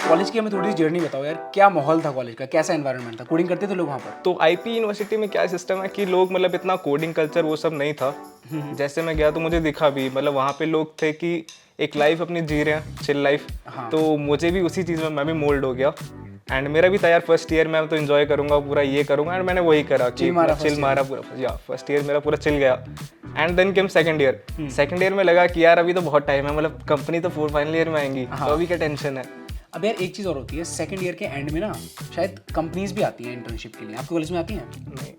College की हमें थोड़ी सी जर्नी बताओ यार, क्या माहौल था कॉलेज का, कैसा एनवायरनमेंट था, कोडिंग करते थे लोग वहाँ पर? तो आईपी यूनिवर्सिटी में क्या सिस्टम है कि लोग मतलब इतना कोडिंग कल्चर वो सब नहीं था। जैसे मैं गया तो मुझे दिखा भी, मतलब वहाँ पे लोग थे कि एक लाइफ अपनी जी रहे हैं, चिल लाइफ। हाँ। तो मुझे भी उसी चीज़ में मैं भी मोल्ड हो गया। एंड मेरा भी था यार, फर्स्ट ईयर मैं तो इन्जॉय करूंगा पूरा, ये करूंगा। एंड मैंने वही करा कि चिल मारा चिल first मारा पूरा, या फर्स्ट ईयर मेरा पूरा चिल गया। And then came second year. Second year में लगा कि यार अभी तो बहुत टाइम है, मतलब कंपनी तो फाइनल ईयर में आएंगी, तो अभी क्या टेंशन है। अब यार एक चीज़ और होती है, सेकंड ईयर के एंड में ना शायद कंपनीज भी आती हैं इंटर्नशिप के लिए। आपके कॉलेज में आती हैं?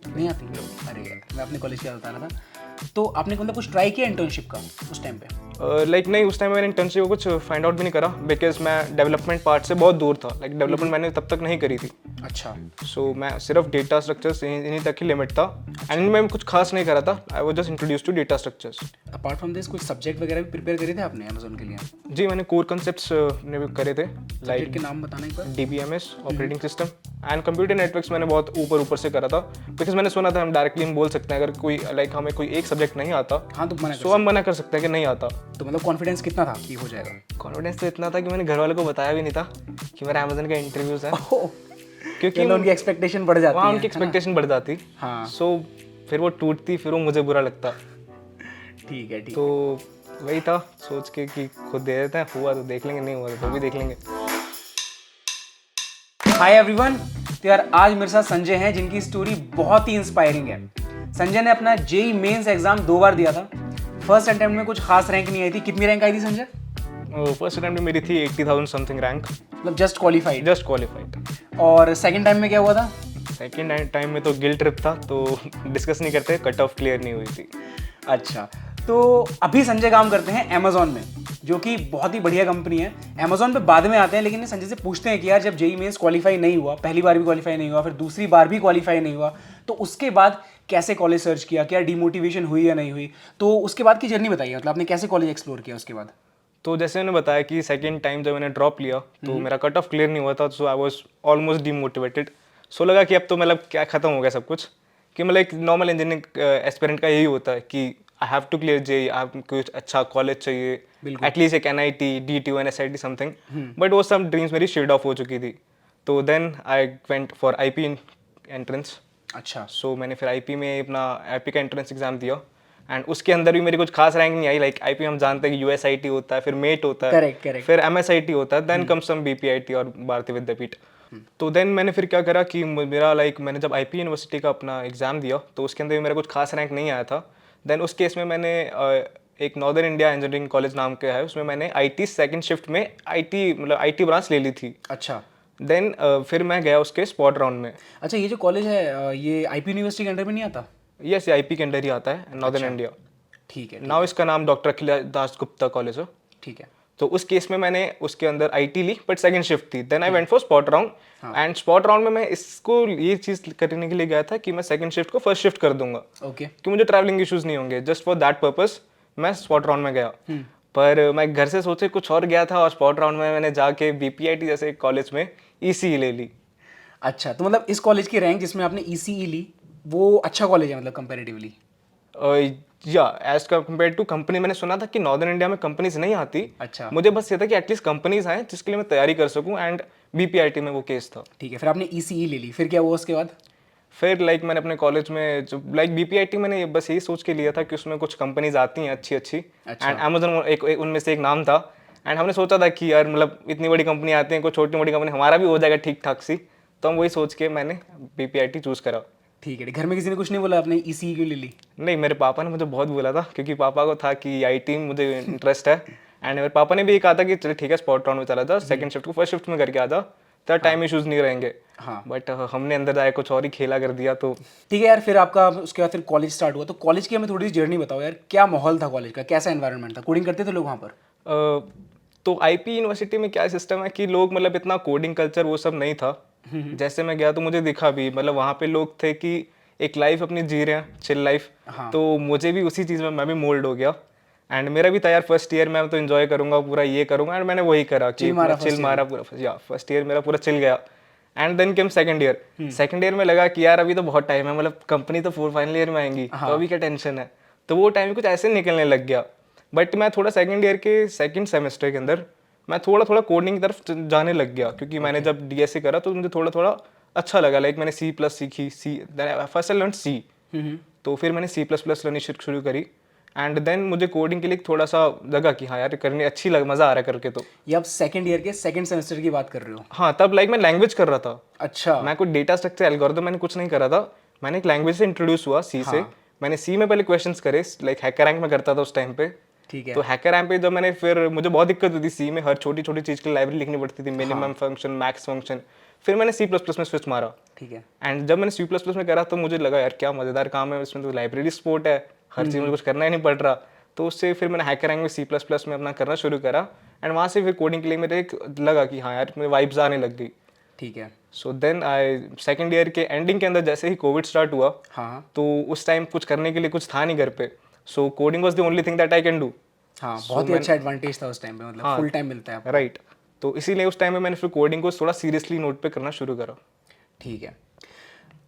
नहीं आती। अरे यार, मैं अपने कॉलेज की बात बता रहा था। तो आपने मतलब कुछ ट्राई किया इंटर्नशिप का उस टाइम पे? लाइक नहीं, उस टाइम मैंने इंटर्नशिप को कुछ फाइंड आउट भी नहीं करा, बिकॉज मैं डेवलपमेंट पार्ट से बहुत दूर था। लाइक डेवलपमेंट मैंने तब तक नहीं करी थी। अच्छा। सो मैं सिर्फ डेटा स्ट्रक्चर्स इन्हीं तक ही लिमिट था। एंड इनमें कुछ खास नहीं करा था, I was just introduce to data structures. Apart from this कुछ सब्जेक्ट वगैरह भी प्रिपेयर करे थे आपने अमेजोन के लिए? जी, मैंने कोर कॉन्सेप्ट्स ने भी करे थे, सब्जेक्ट लाइक के नाम बताना एक बार। DBMS operating system and computer networks मैंने बहुत ऊपर से करा था। बिकॉज मैंने सुना था हम डायरेक्टली हम बोल सकते हैं, अगर कोई लाइक हमें कोई एक सब्जेक्ट नहीं आता हाँ, तो मना तो हम मना कर सकते हैं कि नहीं आता। तो मतलब कॉन्फिडेंस कितना था कि हो जाएगा? कॉन्फिडेंस तो इतना था कि मैंने घर वालों को बताया भी नहीं था कि मेरा अमेजन का इंटरव्यूज है, क्योंकि चलो, उनकी एक्सपेक्टेशन बढ़ जाती वहाँ है, उनकी है ना? एक्सपेक्टेशन बढ़ जाती। हाँ। सो फिर वो टूटती, फिर वो मुझे बुरा लगता। ठीक है, ठीक तो वही था, सोच के कि खुद दे देते हैं, हुआ तो देख लेंगे, नहीं हुआ तो भी देख लेंगे। Hi everyone. तो यार आज मेरे साथ संजय हैं जिनकी स्टोरी बहुत ही इंस्पायरिंग है। संजय ने अपना जेई मेंस एग्जाम 2 बार दिया था। फर्स्ट अटेम्प्ट में कुछ खास रैंक नहीं आई थी। कितनी रैंक आई थी संजय? फर्स्ट अटेम्प्ट में मेरी थी 80,000 समथिंग रैंक, मतलब जस्ट क्वालिफाइड। Just qualified. और सेकंड टाइम में क्या हुआ था? सेकेंड टाइम में तो गिल्ट ट्रिप था, तो डिस्कस नहीं करते, कट ऑफ क्लियर नहीं हुई थी। अच्छा, तो अभी संजय काम करते हैं अमेजोन में, जो कि बहुत ही बढ़िया कंपनी है। अमेजोन पे बाद में आते हैं, लेकिन ये संजय से पूछते हैं कि यार जब जेई मेंस क्वालिफाई नहीं हुआ, पहली बार भी क्वालिफाई नहीं हुआ, फिर दूसरी बार भी क्वालिफाई नहीं हुआ, तो उसके बाद कैसे कॉलेज सर्च किया, क्या डिमोटिवेशन हुई या नहीं हुई? तो उसके बाद की जर्नी बताइए, मतलब आपने कैसे कॉलेज एक्सप्लोर किया उसके बाद? तो जैसे मैंने बताया कि सेकेंड टाइम जब मैंने ड्रॉप लिया तो मेरा कट ऑफ क्लियर नहीं हुआ था, सो आई वाज ऑलमोस्ट डीमोटिवेटेड। सो लगा कि अब तो मतलब क्या ख़त्म हो गया सब कुछ, कि मतलब एक नॉर्मल इंजीनियरिंग एस्पिरेंट का यही होता है कि I have to clear JEE, I have कुछ अच्छा कॉलेज चाहिए, एटलीस्ट एक NIT, DTU, NSIT something. But वो सब ड्रीम्स मेरी शेड ऑफ हो चुकी थी। तो then I went for IP entrance. अच्छा। सो मैंने फिर IP में अपना IP का एंट्रेंस एग्जाम दिया। एंड उसके अंदर भी मेरी कुछ खास रैंक नहीं आई। लाइक IP हम जानते हैं कि USIT होता है, फिर मेट होता है, करेक्ट। फिर MSIT होता है, देन कम सम BPIT और भारतीय विद्यापीठ। तो देन मैंने फिर क्या करा कि मेरा लाइक मैंने जब IP यूनिवर्सिटी का अपना एग्जाम दिया तो उसके अंदर भी मेरा कुछ खास रैंक नहीं आया था। देन उस केस में मैंने एक नॉर्दर्न इंडिया इंजीनियरिंग कॉलेज नाम का है, उसमें मैंने IT सेकंड शिफ्ट में IT ब्रांच ले ली थी। अच्छा। देन फिर मैं गया उसके स्पॉट राउंड में। अच्छा, ये जो कॉलेज है ये आईपी यूनिवर्सिटी के अंडर में नहीं आता? यस, IP के अंदर ही आता है, नॉर्दर्न इंडिया। ठीक है। नाउ इसका नाम डॉक्टर अखिलेश दास गुप्ता कॉलेज है। ठीक है। तो उस केस में मैंने उसके अंदर IT ली, बट सेकंड शिफ्ट थी। Then I went for spot round. And spot round में मैं इसको ये चीज़ करने के लिए गया था कि मैं सेकंड शिफ्ट को फर्स्ट शिफ्ट कर दूंगा, ओके। कि मुझे ट्रैवलिंग इश्यूज नहीं होंगे। जस्ट फॉर दैट पर्पस मैं स्पॉट राउंड में गया। पर मैं घर से सोचे कुछ और गया था, और स्पॉट राउंड में मैंने जाके BPIT जैसे कॉलेज में ECE ले ली। अच्छा, तो मतलब इस कॉलेज की रैंक जिसमें आपने ECE ली वो अच्छा कॉलेज है मतलब कंपैरेटिवली? या एज कम्पेयर टू कंपनी, मैंने सुना था कि नॉर्दर्न इंडिया में कंपनीज नहीं आती। अच्छा। मुझे बस ये था कि एटलीस्ट कंपनीज आए जिसके लिए मैं तैयारी कर सकूं, एंड BPIT में वो केस था। ठीक है, फिर आपने ECE ले ली, फिर क्या हुआ उसके बाद? फिर लाइक मैंने अपने कॉलेज में जो लाइक BPIT मैंने बस यही सोच के लिया था कि उसमें कुछ कंपनीज आती हैं अच्छी अच्छी, एंड अमेजन एक उनमें से एक नाम था। एंड हमने सोचा था कि यार मतलब इतनी बड़ी कंपनी आती है, कोई छोटी मोटी कंपनी हमारा भी हो जाएगा ठीक ठाक सी। तो हम वही सोच के मैंने BPIT चूज़ करा। ठीक है। घर में किसी ने कुछ नहीं बोला आपने ECE क्यों ले ली? नहीं, मेरे पापा ने मुझे बहुत बोला था, क्योंकि पापा को था कि IT में मुझे इंटरेस्ट है। एंड मेरे पापा ने भी ये कहा था कि चल ठीक है, स्पॉट राउंड में चला जा, सेकंड शिफ्ट को फर्स्ट शिफ्ट में करके आ जा, तेरा टाइम इश्यूज नहीं रहेंगे। हाँ। बट हमने अंदर जाए कुछ और ही खेला कर दिया। तो ठीक है यार, फिर आपका उसके बाद फिर कॉलेज स्टार्ट हुआ। तो कॉलेज की हमें थोड़ी सी जर्नी बताओ यार, क्या माहौल था कॉलेज का, कैसा एनवायरनमेंट था, कोडिंग करते थे लोग वहाँ पर? तो IP यूनिवर्सिटी में क्या सिस्टम है कि लोग मतलब इतना कोडिंग कल्चर वो सब नहीं था। जैसे मैं गया तो मुझे दिखा भी, मतलब वहाँ पे लोग थे कि एक लाइफ अपनी जी रहे हैं, चिल लाइफ। हाँ। तो मुझे भी उसी चीज़ में मैं भी मोल्ड हो गया। एंड मेरा भी था यार, फर्स्ट ईयर मैं तो इन्जॉय करूंगा पूरा, ये करूंगा। एंड मैंने वही करा कि मैं चिल मारा पूरा, या फर्स्ट ईयर मेरा पूरा चिल गया। And then came second year. Second year में लगा कि यार अभी तो बहुत टाइम है, मतलब कंपनी तो फाइनल ईयर में आएंगी, तो अभी क्या टेंशन है। तो वो टाइम कुछ ऐसे निकलने लग गया। बट मैं थोड़ा सेकंड ईयर के सेकंड सेमेस्टर के अंदर मैं थोड़ा थोड़ा कोडिंग की तरफ जाने लग गया, क्योंकि मैंने जब डीएसए करा तो मुझे थोड़ा थोड़ा अच्छा लगा। लाइक मैंने सी प्लस सीखी, फर्स्ट आई लर्न सी, तो फिर मैंने सी प्लस प्लस लर्निंग शुरू करी। एंड देन मुझे कोडिंग के लिए थोड़ा सा लगा कि हाँ यार करने अच्छी लग, मज़ा आ रहा है करके। तो ये आप सेकंड ईयर के सेकंड सेमेस्टर की बात कर रहे हो? हाँ, तब लाइक मैं लैंग्वेज कर रहा था। अच्छा। मैं कोई डेटा स्ट्रक्चर एल्गोरिथम मैंने कुछ नहीं करा था, मैंने एक लैंग्वेज से इंट्रोड्यूस हुआ, सी से। मैंने सी में पहले क्वेश्चंस करे, लाइक हैकर रैंक में करता था उस टाइम पे। ठीक है। तो हैकर रैंक पे जब मैंने, फिर मुझे बहुत दिक्कत होती सी में, हर छोटी छोटी चीज़ की लाइब्रेरी लिखनी पड़ती थी, मिनिमम फंक्शन, मैक्स फंक्शन। फिर मैंने सी प्लस प्लस में स्विच मारा। ठीक है। एंड जब मैंने सी प्लस प्लस में करा तो मुझे लगा यार क्या मज़ेदार काम है, इसमें तो लाइब्रेरी सपोर्ट है, हर चीज़ मुझे कुछ करना ही नहीं पड़ रहा। तो उससे फिर मैंने हैकर रैंक में सी प्लस प्लस में अपना करना शुरू करा। एंड वहाँ से फिर कोडिंग के लिए मेरे एक लगा कि हाँ यार मेरे वाइब्स आने लग गई। ठीक है। So then I second year के एंडिंग के अंदर जैसे ही कोविड स्टार्ट हुआ, हाँ तो उस टाइम कुछ करने के लिए कुछ था नहीं घर पे। So coding was the only thing that I can do. हाँ, बहुत ही अच्छा एडवांटेज था उस टाइम पे, मतलब फुल टाइम मिलता है आपको। राइट। तो इसीलिए उस टाइम में मैंने फिर कोडिंग को थोड़ा सीरियसली नोट पे करना शुरू करा। ठीक है।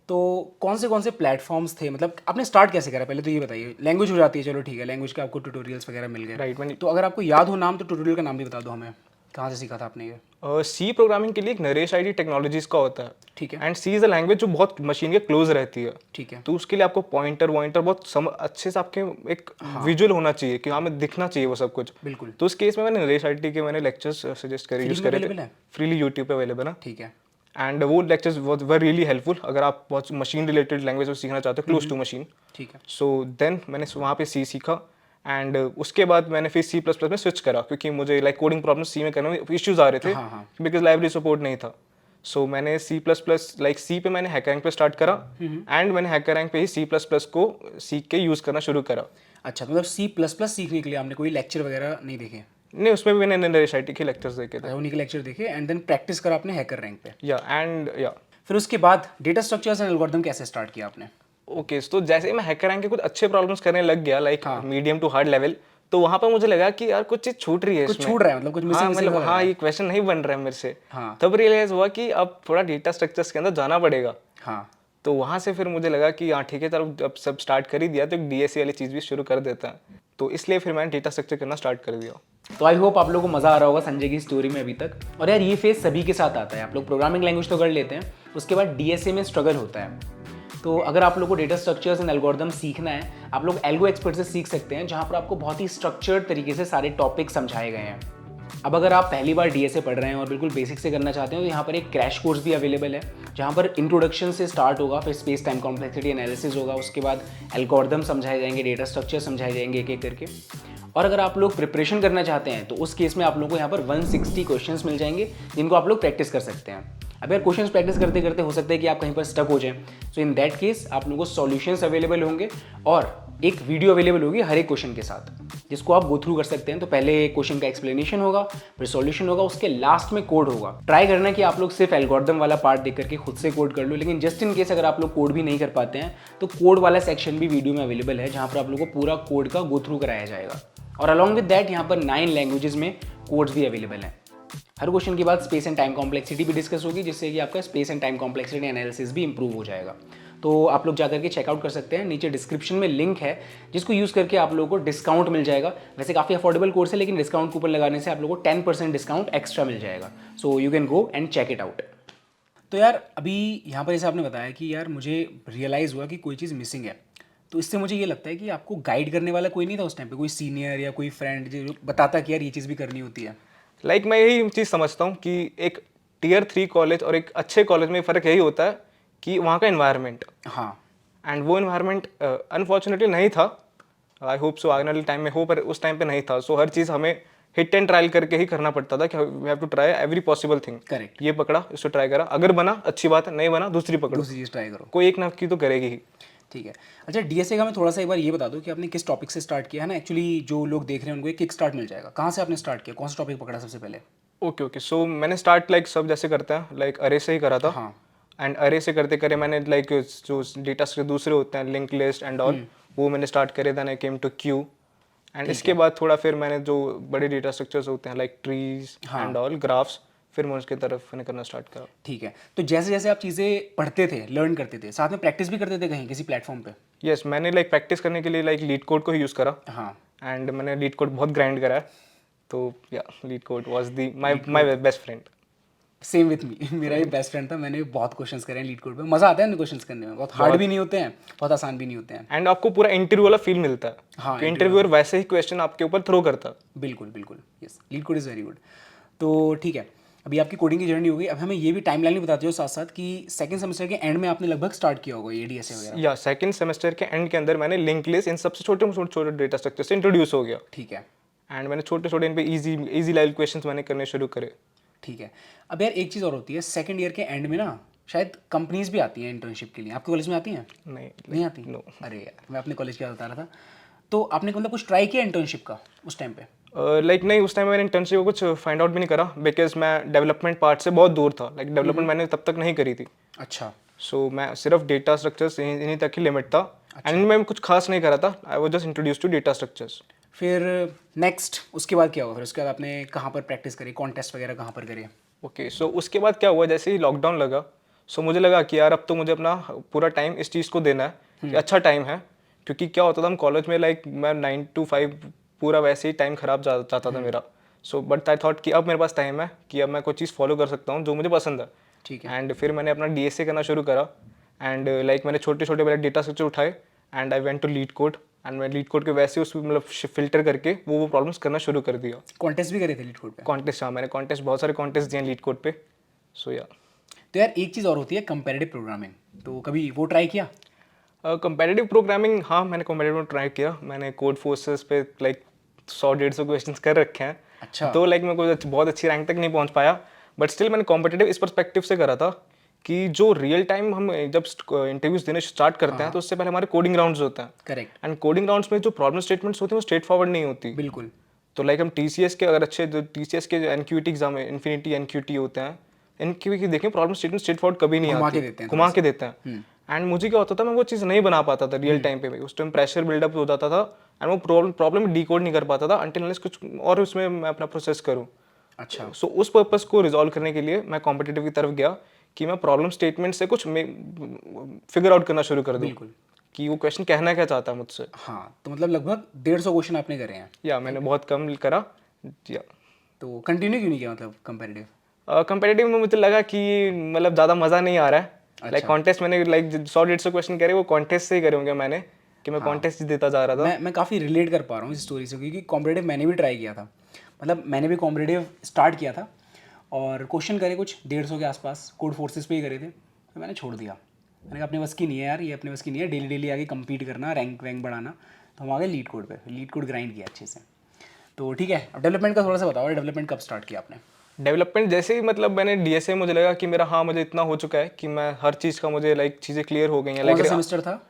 तो कौन से प्लेटफॉर्म्स थे, मतलब आपने स्टार्ट कैसे करा, पहले तो ये बताइए। लैंग्वेज हो जाती है, चलो ठीक है, लैंग्वेज के आपको ट्यूटोरियल्स वगैरह मिल गए। राइट। मैंने तो अगर आपको याद हो नाम, तो ट्यूटोरियल का नाम भी बता दो हमें, कहाँ से सीखा था आपने ये? सी प्रोग्रामिंग के लिए एक नरेश आईटी टेक्नोलॉजीज का होता है। ठीक है। And C is a language जो बहुत मशीन के क्लोज रहती है। ठीक है। तो उसके लिए आपको पॉइंटर वॉइंटर बहुत अच्छे से आपके एक विजुअल होना चाहिए कि हमें दिखना चाहिए वो सब कुछ। बिल्कुल। तो उस केस में मैंने नरेश आईटी के मैंने लेक्चर्स सजेस्ट करे, यूज करे थे। available है? फ्रीली यूट्यूब पे अवेलेबल है। ठीक है। एंड वो लेक्चर्स वर रियली हेल्पफुल अगर आप बहुत मशीन रिलेटेड लैंग्वेज सीखना चाहते हो, क्लोज टू मशीन। ठीक है। सो देन मैंने वहाँ पे सी सीखा। एंड उसके बाद मैंने फिर सी प्लस प्लस में स्विच करा, क्योंकि मुझे लाइक कोडिंग प्रॉब्लम सी में करने में इश्यूज आ रहे थे, हाँ, हाँ। बिकॉज लाइब्रेरी सपोर्ट नहीं था। सो मैंने सी प्लस प्लस लाइक सी पे मैंने हैकर रैंक पे स्टार्ट करा। एंड मैंने हैकर रैंक पे ही सी प्लस प्लस को सीख के यूज़ करना शुरू करा। अच्छा, मतलब सी प्लस प्लस सीखने के लिए आपने कोई लेक्चर वगैरह नहीं देखे? नहीं, उसमें भी मैंने नरेश आईटी के लेक्चर्स देखे थे। उन्हीं के लेक्चर देखे एंड देन प्रैक्टिस करा आपने हैकर रैंक पे। या फिर उसके बाद डेटा स्ट्रक्चर्स एंड एल्गोरिथम कैसे स्टार्ट किया आपने? ओके। तो जैसे ही मैं हैकर रैंक के कुछ अच्छे प्रॉब्लम्स करने लग गया, like medium to hard level, तो वहाँ पर मुझे लगा कि यार कुछ चीज़ छूट रही है, कुछ छूट रहा है, मतलब कुछ हाँ, मिसिंग मतलब हाँ ये क्वेश्चन नहीं बन रहा है मेरे से। हाँ। तब रियलाइज हुआ कि अब थोड़ा डेटा स्ट्रक्चर्स के अंदर जाना पड़ेगा। हाँ। तो वहाँ से फिर मुझे लगा कि हाँ ठीक है, चलो अब सब स्टार्ट कर ही दिया तो एक डीएसए वाली चीज़ भी शुरू कर देता है। तो इसलिए फिर मैंने डेटा स्ट्रक्चर करना स्टार्ट कर दिया। तो आई होप आप लोगों को मज़ा आ रहा होगा संजय की स्टोरी में अभी तक। और यार ये फेज सभी के साथ आता है, आप लोग प्रोग्रामिंग लैंग्वेज तो कर लेते हैं, उसके बाद डीएसए में स्ट्रगल होता है। तो अगर आप लोग को डेटा स्ट्रक्चर्स एंड एल्गोरिथम सीखना है, आप लोग एल्गो एक्सपर्ट से सीख सकते हैं, जहाँ पर आपको बहुत ही स्ट्रक्चर्ड तरीके से सारे टॉपिक समझाए गए हैं। अब अगर आप पहली बार डीएसए पढ़ रहे हैं और बिल्कुल बेसिक से करना चाहते हैं, तो यहाँ पर एक क्रैश कोर्स भी अवेलेबल है, जहाँ पर इंट्रोडक्शन से स्टार्ट होगा, फिर स्पेस टाइम कॉम्प्लेक्सिटी एनालिसिस होगा, उसके बाद एल्गोरिथम समझाए जाएंगे, डेटा स्ट्रक्चर समझाए जाएंगे एक एक करके। और अगर आप लोग प्रिपरेशन करना चाहते हैं, तो उस केस में आप लोगों को यहाँ पर 160 क्वेश्चंस मिल जाएंगे, जिनको आप लोग प्रैक्टिस कर सकते हैं। अब यार क्वेश्चंस प्रैक्टिस करते करते हो सकता है कि आप कहीं पर स्टक हो जाएं, सो इन दैट केस आप लोगों को सॉल्यूशंस अवेलेबल होंगे और एक वीडियो अवेलेबल होगी हर एक क्वेश्चन के साथ, जिसको आप गो थ्रू कर सकते हैं। तो पहले क्वेश्चन का एक्सप्लेनेशन होगा, फिर सॉल्यूशन होगा, उसके लास्ट में कोड होगा। ट्राई करना कि आप लोग सिर्फ एल्गोरिथम वाला पार्ट देख करके खुद से कोड कर लो, लेकिन जस्ट इन केस अगर आप लोग कोड भी नहीं कर पाते हैं, तो कोड वाला सेक्शन भी वीडियो में अवेलेबल है, जहाँ पर आप लोग को पूरा कोड का गो थ्रू कराया जाएगा। और अलॉन्ग विद दैट यहाँ पर 9 लैंग्वेजेस में कोड्स भी अवेलेबल हैं। हर क्वेश्चन के बाद स्पेस एंड टाइम कॉम्प्लेक्सिटी भी डिस्कस होगी, जिससे कि आपका space and time complexity analysis भी इंप्रूव हो जाएगा। तो आप लोग जाकर के चेकआउट कर सकते हैं, नीचे डिस्क्रिप्शन में लिंक है, जिसको यूज़ करके आप लोगों को डिस्काउंट मिल जाएगा। वैसे काफ़ी अफोर्डेबल कोर्स है, लेकिन डिस्काउंट कूपन लगाने से आप लोगों को 10% डिस्काउंट एक्स्ट्रा मिल जाएगा। So you can go and check it out. तो यार अभी यहाँ पर जैसे आपने बताया कि यार मुझे रियलाइज़ हुआ कि कोई चीज़ मिसिंग है, तो इससे मुझे ये लगता है कि आपको गाइड करने वाला कोई नहीं था उस टाइम पे, कोई सीनियर या कोई फ्रेंड जो बताता कि यार ये चीज़ भी करनी होती है। लाइक मैं यही चीज़ समझता हूँ कि एक टियर 3 कॉलेज और एक अच्छे कॉलेज में फ़र्क यही होता है कि वहाँ का इन्वायरमेंट। हाँ। एंड वो इन्वायरमेंट अनफॉर्चुनेटली नहीं था। आई होप सो आने वाले टाइम में हो, पर उस टाइम पे नहीं था। सो हर चीज़ हमें हिट एंड ट्रायल करके ही करना पड़ता था कि we have to try every possible thing. Correct. ये पकड़ा, इसको ट्राई करा, अगर बना अच्छी बात है, नहीं बना दूसरी पकड़ो, दूसरी चीज़ ट्राई करो, कोई एक ना की तो करेगी ही। ठीक है। अच्छा, डीएसए का मैं थोड़ा सा एक बार ये बता दूं कि आपने किस टॉपिक से स्टार्ट किया है ना। एक्चुअली जो लोग देख रहे हैं उनको एक किक स्टार्ट मिल जाएगा। कहाँ से आपने स्टार्ट किया, कौन सा टॉपिक पकड़ा सबसे पहले? ओके। सो मैंने स्टार्ट लाइक सब जैसे करते हैं, लाइक अरे से ही करा था। हाँ। एंड अरे से करते करे मैंने लाइक जो डेटा स्ट्रक्चर दूसरे होते हैं, लिंक लिस्ट एंड ऑल, वो मैंने स्टार्ट करे। Then I came to queue. And इसके बाद थोड़ा फिर मैंने जो बड़े डेटा स्ट्रक्चर्स होते हैं like trees and all, graphs, फिर मैं उसके तरफ मैंने करना स्टार्ट करा। ठीक है। तो जैसे जैसे आप चीज़ें पढ़ते थे, लर्न करते थे, साथ में प्रैक्टिस भी करते थे कहीं किसी प्लेटफॉर्म पे? यस, मैंने लाइक प्रैक्टिस करने के लिए लाइक लीड कोड को ही यूज़ करा। हाँ। एंड मैंने लीड कोड बहुत ग्राइंड करा है। तो या leet code was the my best friend. Same with me मेरा भी बेस्ट फ्रेंड था, मैंने भी बहुत क्वेश्चंस करे हैं लीड कोड पे, मज़ा आता है क्वेश्चंस करने में, बहुत हार्ड भी नहीं होते हैं, बहुत आसान भी नहीं होते हैं। एंड आपको पूरा इंटरव्यू वाला फील मिलता है हाँ, कि इंटरव्यूअर वैसे ही क्वेश्चन आपके ऊपर थ्रो करता है। बिल्कुल बिल्कुल, yes, leet code is very good. तो ठीक है, अभी आपकी कोडिंग की जर्नी हो गई, अब हमें ये भी टाइमलाइन भी बताते हो साथ साथ कि सेकंड सेमेस्टर के एंड में आपने लगभग स्टार्ट किया होगा ये डीएसए वगैरह। या सेकंड सेमेस्टर के एंड के अंदर मैंने लिंक लिस्ट इन सबसे छोटे डेटा स्ट्रक्चर से इंट्रोड्यूस हो गया। ठीक है एंड मैंने छोटे इन पे इजी लेवल क्वेश्चंस मैंने करने शुरू करे। ठीक है। अब यार एक चीज़ और होती है, सेकंड ईयर के एंड में ना शायद कंपनीज भी आती हैं इंटर्नशिप के लिए, आपके कॉलेज में आती हैं? नहीं आती? नो। अरे यार, मैं अपने कॉलेज की बात बता रहा था। तो आपने मतलब कुछ ट्राई किया इंटर्नशिप का उस टाइम पे? लाइक नहीं, उस टाइम मैंने इंटर्नशिप को कुछ फाइंड आउट भी नहीं करा बिकॉज मैं डेवलपमेंट पार्ट से बहुत दूर था। लाइक डेवलपमेंट मैंने तब तक नहीं करी थी। अच्छा। सो मैं सिर्फ डेटा स्ट्रक्चर्स इन्हीं तक ही लिमिट था। एंड मैं कुछ खास नहीं करा था, I was just introduce to data structures. फिर नेक्स्ट उसके बाद क्या हुआ? फिर उसके बाद आपने कहाँ पर प्रैक्टिस करी, कॉन्टेस्ट वगैरह कहाँ पर करे? ओके, सो उसके बाद क्या हुआ, जैसे ही लॉकडाउन लगा सो मुझे लगा कि यार अब तो मुझे अपना पूरा टाइम इस चीज़ को देना है कि अच्छा टाइम है। क्योंकि क्या होता था हम कॉलेज में लाइक मैं 9 to 5 पूरा वैसे ही टाइम खराब जाता था मेरा। सो बट आई थॉट कि अब मेरे पास टाइम है कि अब मैं कोई चीज़ फॉलो कर सकता हूँ जो मुझे पसंद है। ठीक है। एंड फिर मैंने अपना डीएसए करना शुरू करा। एंड लाइक मैंने छोटे पहले डेटा स्ट्रक्चर उठाए and I went to LeetCode. And मैं लीड कोड के वैसे उस मतलब फिल्टर करके वो प्रॉब्लम्स करना शुरू कर दिया। कॉन्टेस्ट भी करे थे लीड कोड पे? कॉन्टेस्ट, हाँ, मैंने कॉन्टेस्ट बहुत सारे कॉन्टेस्ट दिए लीड कोड पे। सो या तो यार एक चीज़ और होती है कंपैरेटिव प्रोग्रामिंग, तो कभी वो ट्राई किया? कंपेटिटिव प्रोग्रामिंग, हाँ मैंने कंपेटिटिव ट्राई किया। मैंने कोड फोर्सेस पे लाइक 100-150 क्वेश्चंस कर रखे हैं। अच्छा। तो लाइक मैं कोई बहुत अच्छी रैंक तक नहीं पहुंच पाया, बट स्टिल मैंने कॉम्पिटिटिव इस पर्सपेक्टिव से करा था कि जो रियल टाइम हम जब इंटरव्यूज देने स्टार्ट करते हैं तो उससे पहले हमारे कोडिंग राउंड्स होते हैं। करेक्ट। एंड कोडिंग राउंड्स में जो प्रॉब्लम स्टेटमेंट्स होती हैं वो स्ट्रेट फॉरवर्ड नहीं होती। बिल्कुल। तो लाइक हम टीसीएस के अगर अच्छे जो टीसीएस के एनक्यूटी एग्जाम है, इन्फिनिटी एनक्यूटी होते हैं, इनकी देखें प्रॉब्लम स्टेटमेंट स्ट्रेट फॉरवर्ड कभी नहीं घुमा के आती, देते हैं घुमा के देते हैं। एंड मुझे क्या होता था, मैं वो चीज़ नहीं बना पाता था रियल टाइम पे। उस टाइम प्रेशर बिल्डअप हो जाता था एंड वो प्रॉब्लम डिकोड नहीं कर पाता था अनटिल अनलेस कुछ और उसमें मैं अपना प्रोसेस करूँ। अच्छा। सो उस पर्पस को रिजॉल्व करने के लिए मैं कॉम्पिटिटिव की तरफ गया कि मैं प्रॉब्लम स्टेटमेंट से कुछ फिगर आउट करना शुरू कर दूँ बिल्कुल। कि वो क्वेश्चन कहना क्या चाहता है मुझसे। हाँ, तो मतलब लगभग 150 क्वेश्चन आपने करे हैं? या मैंने बहुत कम करा। या तो कंटिन्यू क्यों नहीं किया मतलब कंपैरेटिव? कंपेटिटिव में मुझे लगा कि मतलब ज़्यादा मज़ा नहीं आ रहा है। लाइक कॉन्टेस्ट मैंने लाइक 100-150 क्वेश्चन करे वो कॉन्टेस्ट से ही करे होंगे मैंने, कि मैं कॉन्टेस्ट देता जा रहा था। मैं काफ़ी रिलेट कर पा रहा हूँ इस स्टोरी से, क्योंकि कॉम्पिटेटिव मैंने भी ट्राई किया था। मतलब मैंने भी कॉम्पिटेटिव स्टार्ट किया था और क्वेश्चन करे कुछ 150 के आसपास, कोड फोर्सेस पे ही करे थे, तो मैंने छोड़ दिया। मैंने कहा अपने बस की नहीं है यार, ये अपने बस की नहीं है, डेली आगे कम्पीट करना, रैंक वैंक बढ़ाना। तो हम आ गए लीड कोड पे, लीड कोड ग्राइंड किया अच्छे से। तो ठीक है, अब डेवलपमेंट का थोड़ा सा बताओ, डेवलपमेंट कब स्टार्ट किया आपने? डेवलपमेंट जैसे ही मतलब मैंने डीएसए, मुझे लगा कि मेरा हाँ मुझे इतना हो चुका है कि मैं हर चीज़ का मुझे लाइक चीज़ें क्लियर हो गई हैं। कौन सा लाइक सेमेस्टर था?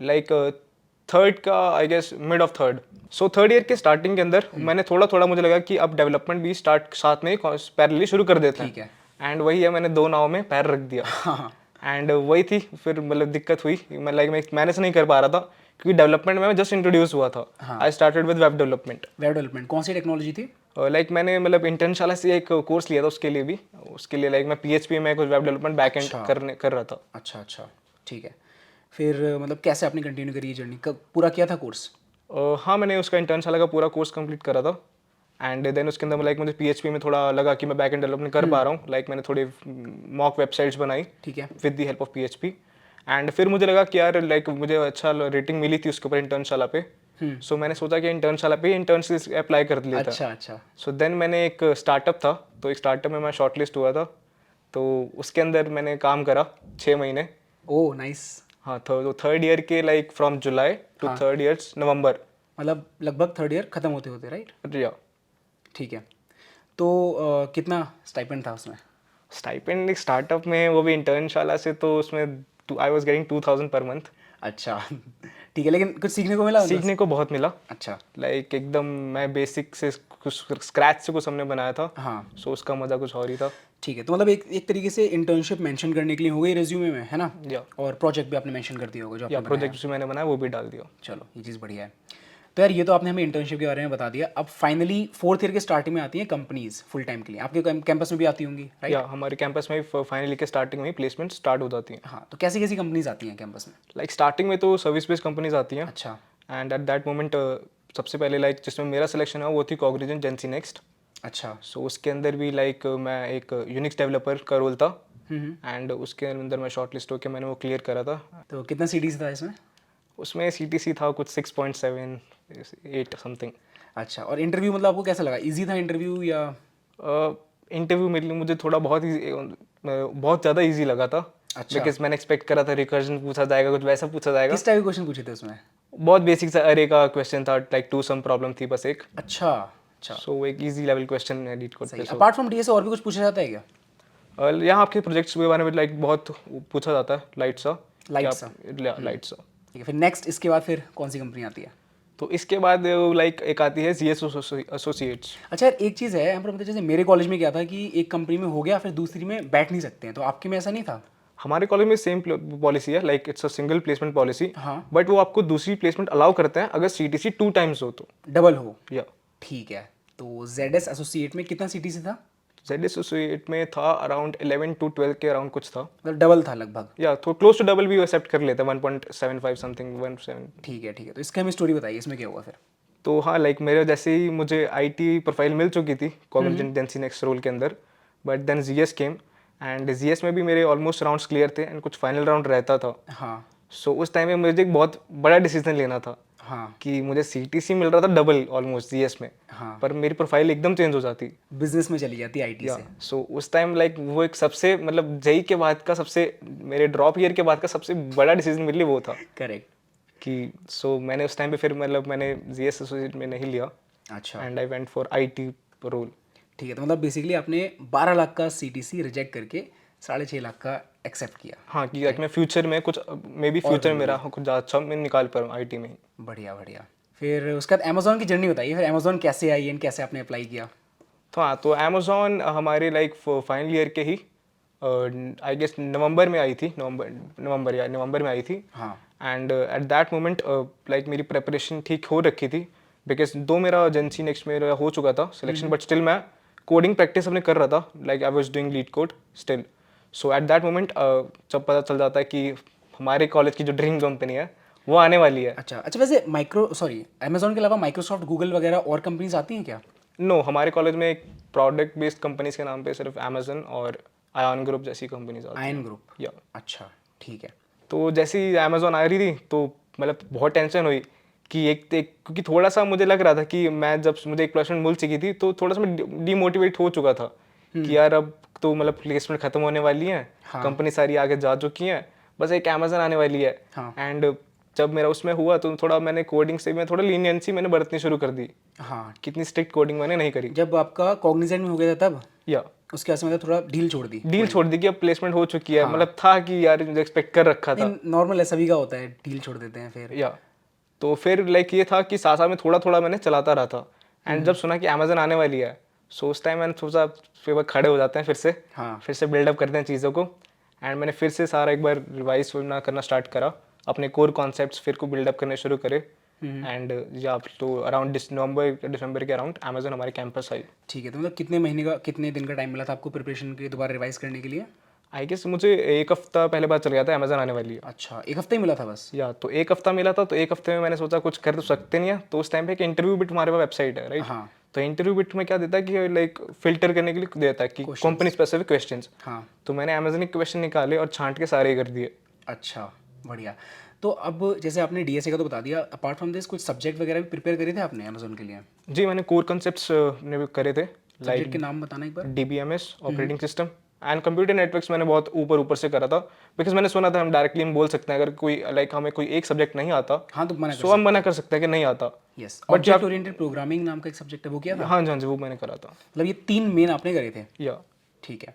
लाइक थर्ड का, I guess mid of third. So third year के स्टार्टिंग के अंदर मैंने थोड़ा मुझे लगा कि अब डेवलपमेंट भी स्टार्ट साथ में पैरेलली शुरू कर देते हैं। ठीक है। एंड वही है, मैंने 2 नाव में पैर रख दिया। हाँ। एंड वही थी फिर मतलब दिक्कत हुई, मैं लाइक मैं मैनेज नहीं कर पा रहा था क्योंकि डेवलपमेंट में मैं जस्ट इंट्रोड्यूस हुआ था। I started with web development. Web development कौन सी टेक्नोलॉजी थी? लाइक मैंने मतलब इंटर्नशाला से एक कोर्स लिया था उसके लिए भी, उसके लिए लाइक मैं पीएचपी में कुछ वेब डेवलपमेंट बैकएंड कर रहा था। अच्छा, ठीक है। फिर मतलब कैसे आपने कंटिन्यू करी ये जर्नी, कब पूरा किया था कोर्स? हाँ, मैंने उसका इंटर्नशाला का पूरा कोर्स कंप्लीट करा था। एंड देन उसके अंदर लाइक मुझे पीएचपी में थोड़ा लगा कि मैं बैकएंड डेवलपमेंट कर पा रहा हूँ। लाइक मैंने थोड़ी मॉक वेबसाइट्स बनाई ठीक है। With the help of PHP. And फिर मुझे लगा कि यार लाइक मुझे अच्छा रेटिंग मिली थी उसके ऊपर इंटर्नशाला पे। सो मैंने सोचा कि इंटर्नशाला पे इंटर्नशिप अप्लाई कर लिया था। अच्छा। सो देन मैंने एक स्टार्टअप था, तो एक स्टार्टअप में मैं शॉर्टलिस्ट हुआ था, तो उसके अंदर मैंने काम करा 6 महीने। Oh nice. हाँ, तो थर्ड ईयर के like from July to third years November. मतलब लगभग थर्ड ईयर खत्म होते राइट? या ठीक है। तो कितना स्टाइपेंड था उसमें? स्टाइपेंड एक स्टार्टअप में, वो भी इंटर्नशाला से, तो उसमें I was getting 2000 per month. अच्छा ठीक है, लेकिन कुछ सीखने को मिला? सीखने को बहुत मिला। अच्छा। लाइक एकदम मैं बेसिक से कुछ स्क्रैच से कुछ हमने बनाया था। हाँ। सो उसका मज़ा कुछ और ही था। ठीक है, तो मतलब एक तरीके से इंटर्नशिप मेंशन करने के लिए हो गई रेज्यूमे में, है ना? या और प्रोजेक्ट भी आपने मेंशन कर दिया होगा जो आपने बनाया। प्रोजेक्ट जो मैंने बनाया वो भी डाल दिया। चलो ये चीज़ बढ़िया है। तो यार ये तो आपने हमें इंटर्नशिप के बारे में बता दिया। अब फाइनली फोर्थ ईयर के स्टार्टिंग में आती हैं कंपनीज फुल टाइम के लिए, आपके कैंपस में भी आती होंगी राइट? या हमारे कैंपस में फाइनली के स्टार्टिंग में प्लेसमेंट स्टार्ट हो जाती हैं। हाँ, तो कैसी कैसी कंपनीज आती हैं कैंपस में? लाइक स्टार्टिंग में तो सर्विस बेस्ड कंपनीज आती हैं। अच्छा। एंड एट दैट मोमेंट सबसे पहले लाइक जिसमें मेरा सिलेक्शन हुआ वो थी कॉग्निजेंट जेंसी नेक्स्ट। अच्छा। सो उसके अंदर भी लाइक मैं एक यूनिक्स डेवलपर का रोल था एंड उसके अंदर मैं शॉर्ट लिस्ट होकर मैंने वो क्लियर करा था। तो कितना सीडीज था इसमें? उसमें CTC था कुछ 6.7 8 समथिंग। अच्छा, और इंटरव्यू मतलब आपको कैसा लगा? इजी था इंटरव्यू या? इंटरव्यू मेरे लिए मुझे थोड़ा बहुत ज़्यादा इजी लगा था। अच्छा। बिकॉज मैंने एक्सपेक्ट करा था रिकर्जन पूछा जाएगा, कुछ वैसा पूछा जाएगा। किस टाइप के क्वेश्चन पूछे थे उसमें? बहुत बेसिक सा अरे का क्वेश्चन था, लाइक टू सम प्रॉब्लम थी बस एक। अच्छा अच्छा, सो वो एक easy level question edit code सही। पे। अपार्ट फ्रॉम डीएस और भी कुछ पूछा जाता है क्या? यहाँ आपके प्रोजेक्ट्स के बारे में लाइक बहुत पूछा जाता है, लाइट सा। लाइट सा। लाइट सा। ठीक है, फिर नेक्स्ट इसके बाद फिर कौन सी कंपनी आती है? तो इसके बाद लाइक एक आती है CS एसोसिएट्स। अच्छा यार, एक चीज़ है यहाँ पर, मतलब जैसे मेरे कॉलेज में क्या था कि एक कंपनी में हो गया फिर दूसरी में बैठ नहीं सकते हैं, तो आपके में ऐसा नहीं था? हमारे कॉलेज में सेम पॉलिसी है, like it's a single placement policy. हाँ। बट वो आपको दूसरी प्लेसमेंट अलाउ करते हैं अगर CTC 2 टाइम्स हो तो। डबल हो? या ठीक है। तो ZS एसोसिएट में कितना सीटीसी था? ZS एसोसिएट में था अराउंड 11 to 12 के अराउंड कुछ था। मतलब डबल था लगभग? या तो क्लोज टू डबल भी एक्सेप्ट कर लेते हैं, 1.75 समथिंग 17। ठीक है ठीक है, तो इसका हमें स्टोरी बताइए, इसमें क्या हुआ फिर? तो हाँ, लाइक मेरे जैसे ही मुझे IT प्रोफाइल मिल चुकी थी कॉग्निजेंट जेंसी नेक्स्ट रोल के अंदर, but then GS came and GS में भी मेरे ऑलमोस्ट राउंड्स क्लियर थे एंड कुछ फाइनल राउंड रहता था। हाँ सो उस टाइम में मुझे एक बहुत बड़ा डिसीजन लेना था हाँ कि मुझे CTC मिल रहा था डबल ऑलमोस्ट GS में, हाँ। पर मेरी प्रोफाइल एकदम चेंज हो जाती। बिजनेस में चली जाती आईटी से। सो उस टाइम लाइक वो एक सबसे मतलब जेई के बाद का सबसे, मेरे ड्रॉप ईयर के बाद का सबसे बड़ा डिसीजन मेरे लिए वो था करेक्ट। कि सो मैंने उस टाइम पे फिर मतलब मैंने GS एसोसिएट में नहीं लिया अच्छा and I went for IT role. ठीक है, तो मतलब बेसिकली आपने 12 लाख का सीटीसी रिजेक्ट करके 6.5 लाख का एक्सेप्ट किया। हाँ, कि लाइक मैं फ्यूचर में कुछ मे बी फ्यूचर मेरा कुछ ज़्यादा अच्छा मैं निकाल पाऊँ IT में ही। बढ़िया बढ़िया। फिर उसके बाद अमेजोन की जर्नी बताइए, फिर अमेजोन कैसे आई एंड कैसे आपने अप्लाई किया? तो हाँ, तो अमेजोन हमारे लाइक फाइनल ईयर के ही आई गेस नवंबर में आई थी, नवंबर में आई थी। हाँ। And at that moment like मेरी प्रेपरेशन ठीक हो रखी थी बिकॉज दो मेरा जेंसी नेक्स्ट मेरा हो चुका था सिलेक्शन, बट स्टिल मैं कोडिंग प्रैक्टिस अपने कर रहा था, like I was doing leet code still. So at that moment जब पता चल जाता है कि हमारे कॉलेज की जो ड्रीम कंपनी है वो आने वाली है। अच्छा अच्छा, वैसे अमेजोन के अलावा माइक्रोसॉफ्ट, गूगल वगैरह और कंपनीज आती हैं क्या? नो, हमारे कॉलेज में एक प्रोडक्ट बेस्ड कंपनीज के नाम पे सिर्फ अमेजन और आयन ग्रुप जैसी कंपनीज आती हैं। Ion group? या अच्छा ठीक है। तो जैसे ही अमेजोन आ रही थी तो मतलब बहुत टेंशन हुई कि क्योंकि थोड़ा सा मुझे लग रहा था कि मैं जब मुझे एक प्लेसमेंट मिल चुकी थी तो थोड़ा सा मैं डीमोटिवेट हो चुका था कि यार अब तो मतलब प्लेसमेंट खत्म होने वाली है, कंपनी सारी आगे जा चुकी हैं, बस एक अमेजन आने वाली है। हाँ। एंड जब मेरा उसमें हुआ तो थोड़ा मैंने कोडिंग से मैं थोड़ा लीनियंसी मैंने बरतनी शुरू कर दी। हाँ, कितनी स्ट्रिक्ट कोडिंग मैंने नहीं करी। जब आपका कॉग्निजेंट में हो गया था तब या उसके बाद से मतलब थोड़ा डील छोड़ दी? डील छोड़ दी कि अब प्लेसमेंट हो चुकी है, मतलब था कि यार मुझे एक्सपेक्ट कर रखा था। नॉर्मल है, सभी का होता है, डील छोड़ देते हैं फिर। या तो फिर लाइक ये था कि साथ में थोड़ा थोड़ा मैंने चलाता रहा था एंड जब सुना कि अमेजन आने वाली है सो उस टाइम मैंने सोचा फिर खड़े हो जाते हैं फिर से। हाँ। फिर से बिल्डअप करते हैं चीज़ों को एंड मैंने फिर से सारा एक बार रिवाइज करना स्टार्ट करा, अपने कोर कॉन्सेप्ट्स फिर को बिल्डअप करने शुरू करे। एंड या तो अराउंड दिसंबर के अराउंड अमेजन हमारे कैंपस आई। ठीक है, तो मतलब कितने दिन का टाइम मिला था आपको प्रिपरेशन के दोबारा रिवाइज करने के लिए? आई गेस मुझे एक हफ्ता पहले पता चल गया था अमेजन आने वाली है। अच्छा, एक हफ्ता ही मिला था बस? या तो एक हफ्ता मिला था, तो एक हफ्ते में मैंने सोचा कुछ कर तो सकते नहीं है, तो उस टाइम पे एक इंटरव्यू बिट हमारे पास वेबसाइट है राइट। हाँ। तो इंटरव्यू बिट में क्या देता है कि लाइक फिल्टर करने के लिए देता है कि कंपनी स्पेसिफिक क्वेश्चंस। हाँ। तो मैंने अमेजन के क्वेश्चन निकाले और छांट के सारे कर दिए। अच्छा बढ़िया। तो अब जैसे आपने डीएसए का तो बता दिया, अपार्ट फ्रॉम दिस कुछ सब्जेक्ट वगैरह भी प्रिपेयर करे थे आपने अमेजोन के लिए? जी, मैंने कोर कॉन्सेप्ट्स ने करे थे, सब्जेक्ट के नाम बताना एक बार। DBMS operating system and computer networks मैंने बहुत ऊपर से करा था बिकॉज मैंने सुना था हम डायरेक्टली बोल सकते हैं अगर कोई लाइक हमें कोई एक सब्जेक्ट नहीं आता हाँ, तो सो हम मना कर सकते हैं कि नहीं आता। यस, ऑब्जेक्ट ओरिएंटेड प्रोग्रामिंग नाम का एक सब्जेक्ट है, वो किया था? हाँ जी, वो मैंने करा था। मतलब ये 3 मेन आपने करे थे? या ठीक है।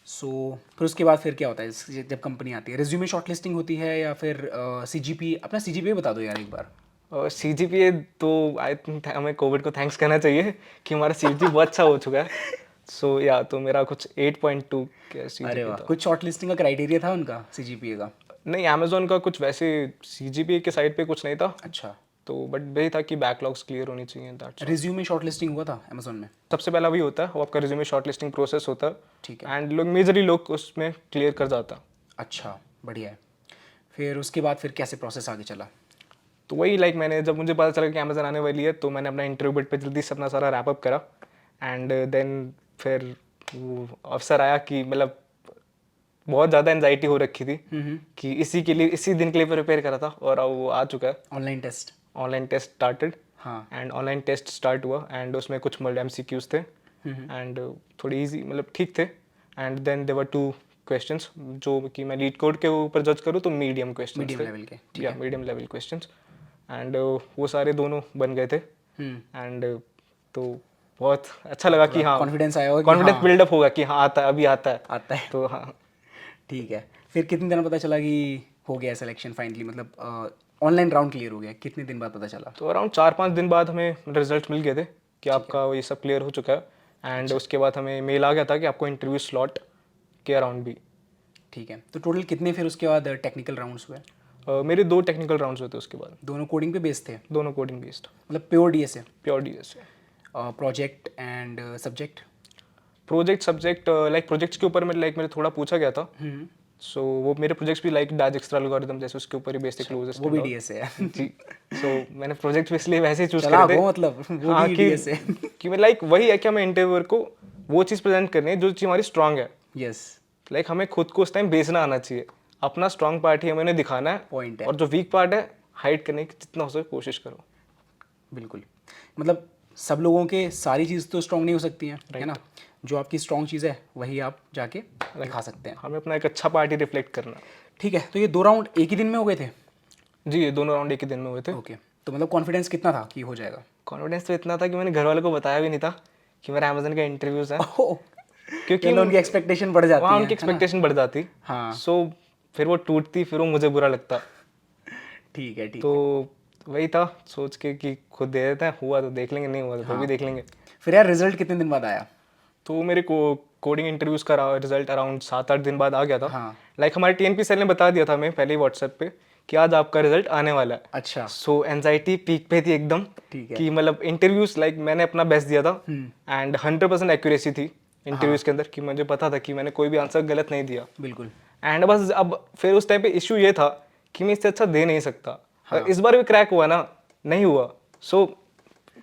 सो फिर उसके बाद फिर क्या होता है जब कंपनी आती है? रिज्यूमे शॉर्टलिस्टिंग होती है या फिर CGP? अपना CGPA बता दो यार एक बार। CGPA तो आई थिंक हमें कोविड को थैंक्स करना चाहिए कि हमारा CGPA बहुत अच्छा हो चुका है। सो या तो मेरा कुछ 8.2 का अरे वाह, CGPA था। कुछ शॉर्टलिस्टिंग का क्राइटेरिया था उनका CGPA का? नहीं, अमेजोन का कुछ वैसे CGPA के साइड पे कुछ नहीं था, अच्छा। तो बट वही था कि बैकलॉग्स क्लियर होनी चाहिए। दैट्स रिज्यूमे शॉर्टलिस्टिंग हुआ था अमेजोन में? सबसे पहला वही होता है, वो आपका रिज्यूमे शॉर्टलिस्टिंग प्रोसेस होता है। ठीक है। एंड मेजरली लोग उसमें क्लियर कर जाता। अच्छा बढ़िया है। फिर उसके बाद फिर कैसे प्रोसेस आगे चला? तो वही लाइक मैंने जब मुझे पता चला कि अमेजन आने वाली है तो मैंने अपना इंटरव्यू बिट पे जल्दी से अपना सारा रैप अप करा एंड देन फिर वो अवसर आया कि मतलब बहुत ज़्यादा एंजाइटी हो रखी थी कि इसी के लिए इसी दिन के लिए प्रिपेयर करा था और अब वो आ चुका है। Online test. Online test started हाँ। एंड ऑनलाइन टेस्ट स्टार्ट हुआ एंड उसमें कुछ MCQs थे एंड थोड़ी इजी मतलब ठीक थे एंड देन देवर 2 क्वेश्चंस जो कि मैं लीड कोड के ऊपर जज करूँ तो मीडियम क्वेश्चंस मीडियम लेवल के। या मीडियम लेवल क्वेश्चंस एंड वो सारे दोनों बन गए थे एंड तो बहुत अच्छा लगा कि हाँ कॉन्फिडेंस आया होगा, कॉन्फिडेंस बिल्डअप होगा कि हाँ आता है अभी आता है आता है। तो हाँ ठीक है, फिर कितने दिन में पता चला कि हो गया सिलेक्शन फाइनली, मतलब ऑनलाइन राउंड क्लियर हो गया, कितने दिन बाद पता चला? तो अराउंड 4-5 दिन बाद हमें रिजल्ट मिल गए थे कि आपका ये सब क्लियर हो चुका है एंड उसके बाद हमें मेल आ गया था कि आपको इंटरव्यू स्लॉट के अराउंड भी। ठीक है, तो टोटल कितने फिर उसके बाद टेक्निकल राउंड्स हुए? मेरे 2 टेक्निकल राउंड्स हुए थे उसके बाद, दोनों कोडिंग पे बेस्ड थे? दोनों कोडिंग बेस्ड, मतलब प्योर डीएस है? प्योर डीएस है। Project and subject? Project subject like projects के ऊपर मेरे थोड़ा पूछा गया था सो वो मेरे प्रोजेक्ट्स भी लाइक डाज एक्स्ट्रा एल्गोरिथम जैसे उसके ऊपर ही बेसिक क्लोजेस्ट वो भी डीएस है? जी सो मैंने प्रोजेक्ट इसलिए वैसे ही चूज चला करे थे वो मतलब वो हाँ भी कि डीएस है। कि मैं लाइक वही है कि हमें इंटरव्यूअर को वो चीज़ प्रेजेंट करनी है जो चीज़ हमारी स्ट्रांग है। यस, लाइक हमें खुद को उस टाइम बेचना आना चाहिए, अपना स्ट्रांग पार्ट ही हमें उन्हें दिखाना है पॉइंट है। और जो वीक पार्ट है हाइड करने की जितना हो सके कोशिश करो। बिल्कुल, मतलब सब लोगों के सारी चीज़ तो स्ट्रांग नहीं हो सकती है ना, जो आपकी स्ट्रांग चीज़ है वही आप जाके दिखा सकते हैं। हमें अपना एक अच्छा पार्ट ही रिफ्लेक्ट करना। ठीक है, तो ये 2 राउंड एक ही दिन में हो गए थे? जी ये दोनों राउंड एक ही दिन में हुए थे। ओके, तो मतलब कॉन्फिडेंस कितना था कि हो जाएगा? कॉन्फिडेंस तो इतना था कि मैंने घर वालों को बताया भी नहीं था कि मेरा अमेजन का इंटरव्यूज है ओह, क्योंकि चलो उनकी एक्सपेक्टेशन बढ़ जाती वहाँ है, उनकी एक्सपेक्टेशन बढ़ जाती हाँ। सो फिर वो टूटती फिर वो मुझे बुरा लगता। ठीक है, ठीक तो वही था सोच के कि खुद दे देते हैं, हुआ तो देख लेंगे, नहीं हुआ तो भी देख लेंगे। फिर यार रिजल्ट कितने दिन बाद आया? तो मेरे को कोडिंग इंटरव्यूज़ का रिजल्ट अराउंड 7-8 दिन बाद आ गया था। हाँ। लाइक हमारे TNP सेल ने बता दिया था हमें पहले ही व्हाट्सएप पे कि आज आपका रिजल्ट आने वाला है। अच्छा, सो एंजाइटी पीक पे थी एकदम ठीक है। कि मतलब इंटरव्यूज़ लाइक मैंने अपना बेस्ट दिया था एंड 100% एक्यूरेसी थी इंटरव्यूज़ के अंदर कि मुझे पता था कि मैंने कोई भी आंसर गलत नहीं दिया बिल्कुल। एंड बस अब फिर उस टाइम पे इशू ये था कि मैं इससे अच्छा दे नहीं सकता। इस बार भी क्रैक हुआ ना, नहीं हुआ सो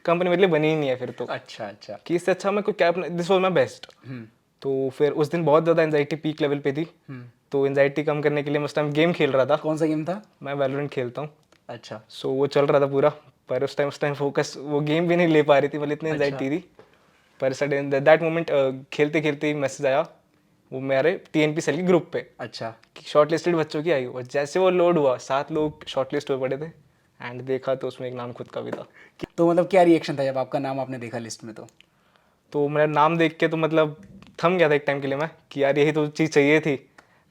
कंपनी मेरे लिए बनी ही नहीं है फिर तो अच्छा अच्छा, कि इससे अच्छा मैं कोई क्या दिस वाज माय बेस्ट। तो फिर उस दिन बहुत ज़्यादा एंजाइटी पीक लेवल पे थी तो एंजाइटी कम करने के लिए मैं उस टाइम गेम खेल रहा था। कौन सा गेम था? मैं वैलोरेंट खेलता हूँ अच्छा, सो वो चल रहा था पूरा पर उस टाइम फोकस वो गेम भी नहीं ले पा रही थी, मतलब इतनी एंजाइटी थी। पर सडन दैट मोमेंट खेलते खेलते ही मैसेज आया वो मेरे TNP सेल के ग्रुप पे अच्छा, कि शॉर्ट लिस्टेड बच्चों की आई और जैसे वो लोड हुआ 7 लोग शॉर्ट लिस्ट हुए पड़े थे एंड देखा तो उसमें एक नाम खुद का भी था। तो मतलब क्या रिएक्शन था जब आपका नाम आपने देखा लिस्ट में? तो मेरा नाम देख के तो मतलब थम गया था एक टाइम के लिए मैं कि यार यही तो चीज़ चाहिए थी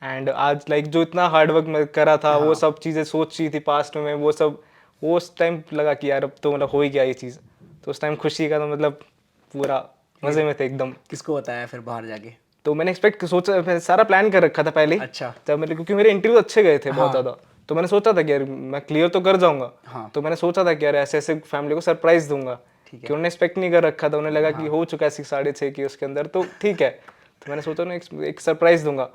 एंड आज लाइक जो इतना हार्ड वर्क मैं करा था वो सब चीज़ें सोची थी पास्ट में वो सब वो उस टाइम लगा कि यार अब तो मतलब हो ही गया ये चीज़। तो उस टाइम खुशी का तो मतलब पूरा मज़े में थे एकदम। किसको बताया फिर बाहर जाके? तो मैंने सोचा मैंने सारा प्लान कर रखा था पहले ही। अच्छा, जब मेरे क्योंकि मेरे इंटरव्यू अच्छे गए थे बहुत ज़्यादा तो मैंने सोचा था कि यार मैं क्लियर तो कर जाऊंगा। हाँ। तो मैंने सोचा था कि यार ऐसे ऐसे फैमिली को सरप्राइज दूंगा कि उन्होंने एक्सपेक्ट नहीं कर रखा था, उन्हें लगा कि हो चुका है 6:30 की उसके अंदर तो ठीक है। तो मैंने सोचा उन्हें एक सरप्राइज दूंगा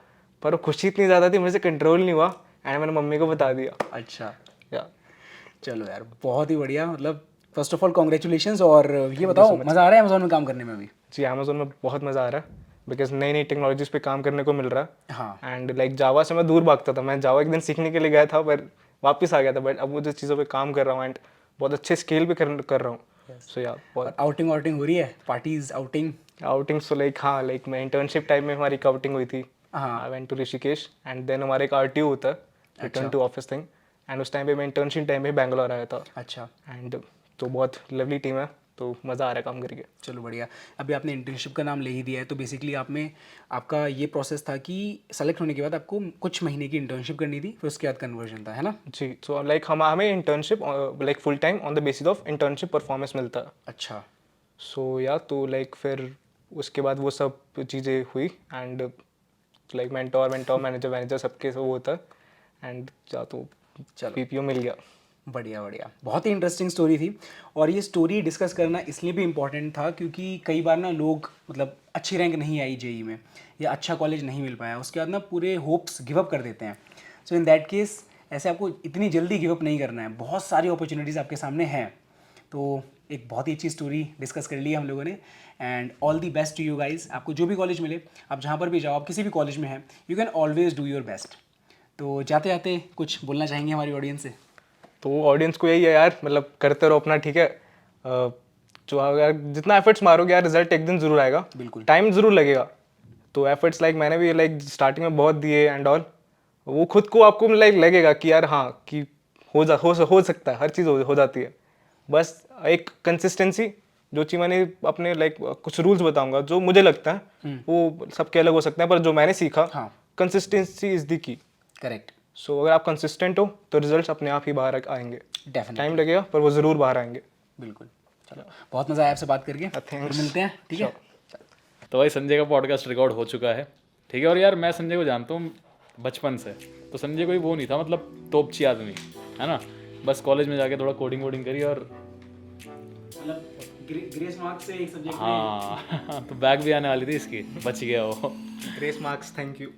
पर वो खुशी इतनी ज़्यादा थी मुझे कंट्रोल नहीं हुआ एंड मैंने मम्मी को बता दिया। अच्छा, या चलो यार बहुत ही बढ़िया, मतलब फर्स्ट ऑफ ऑल कॉन्ग्रेचुलेशंस। और ये बताओ मज़ा आ रहा है अमेजोन में काम करने में अभी? जी अमेजोन में बहुत मज़ा आ रहा है बिकॉज नई नई टेक्नोलॉजीज पे काम करने को मिल रहा है। हाँ, एंड लाइक जावा से मैं दूर भागता था, मैं जावा एक दिन सीखने के लिए गया था पर वापस आ गया था बट अब वो जिस चीज़ों पे काम कर रहा हूँ एंड बहुत अच्छे स्केल पे कर रहा हूँ सो या बहुत आउटिंग वाउटिंग हो रही है, पार्टीज आउटिंग? आउटिंग्स तो लाइक हाँ लाइक मैं इंटर्नशिप टाइम में हमारी एक आउटिंग हुई थी। हाँ, I went to Rishikesh and then हमारे एक RTO होता है return to office thing and उस टाइम पे मैं इंटर्नशिप टाइम में बैंगलोर आया था अच्छा, एंड तो बहुत लवली टीम है तो मज़ा आ रहा है काम करके। चलो बढ़िया। अभी आपने इंटर्नशिप का नाम ले ही दिया है तो बेसिकली आप में आपका ये प्रोसेस था कि सेलेक्ट होने के बाद आपको कुछ महीने की इंटर्नशिप करनी थी, फिर उसके बाद कन्वर्जन था, है ना? जी सो लाइक हमें internship like full time on the basis of internship performance मिलता है। अच्छा, सो या तो लाइक फिर उसके बाद वो सब चीज़ें हुई एंड लाइक मेंटोर मैनेजर सबके सब होता है एंड या तो चलो PPO मिल गया। बढ़िया बढ़िया, बहुत ही इंटरेस्टिंग स्टोरी थी। और ये स्टोरी डिस्कस करना इसलिए भी इम्पोर्टेंट था क्योंकि कई बार ना लोग मतलब अच्छी रैंक नहीं आई जेई में या अच्छा कॉलेज नहीं मिल पाया, उसके बाद ना पूरे होप्स गिव अप कर देते हैं। सो इन दैट केस ऐसे आपको इतनी जल्दी गिव अप नहीं करना है, बहुत सारी अपॉर्चुनिटीज़ आपके सामने हैं। तो एक बहुत ही अच्छी स्टोरी डिस्कस कर ली हम लोगों ने, and all the best to you guys. आपको जो भी कॉलेज मिले, आप जहाँ पर भी जाओ, आप किसी भी कॉलेज में हैं, you can always do your best. तो जाते जाते कुछ बोलना चाहेंगे हमारी ऑडियंस से? तो ऑडियंस को यही है यार, मतलब करते रहो अपना, ठीक है। जो अगर जितना एफर्ट्स मारोगे यार, रिजल्ट एक दिन जरूर आएगा, बिल्कुल। टाइम जरूर लगेगा। तो एफर्ट्स लाइक मैंने भी लाइक स्टार्टिंग में बहुत दिए एंड ऑल, वो खुद को आपको लाइक लगेगा कि यार हाँ कि हो सकता है, हर चीज़ हो जाती है। बस एक कंसिस्टेंसी, जो चीज़ मैंने अपने लाइक कुछ रूल्स बताऊंगा जो मुझे लगता है, वो सबके अलग हो सकते हैं, पर जो मैंने सीखा, हाँ। Consistency is the key. Correct. So अगर आप कंसिस्टेंट हो तो रिजल्ट्स अपने आप ही बाहर आएंगे। डेफिनेटली। टाइम लगेगा पर वो ज़रूर बाहर आएंगे। बिल्कुल। चलो, बहुत मज़ा आया आपसे बात करके। फिर मिलते हैं, ठीक है। तो भाई संजय का पॉडकास्ट रिकॉर्ड हो चुका है, ठीक है। और यार मैं संजय को जानता हूँ बचपन से, तो संजय कोई वो नहीं था, मतलब तोपची आदमी है ना। बस कॉलेज में जाके थोड़ा कोडिंग वोडिंग करी और मतलब ग्रेस मार्क्स से एक सब्जेक्ट में। हाँ तो बैग भी आने वाली थी इसकी, बच गया वो। Grace marks, thank you.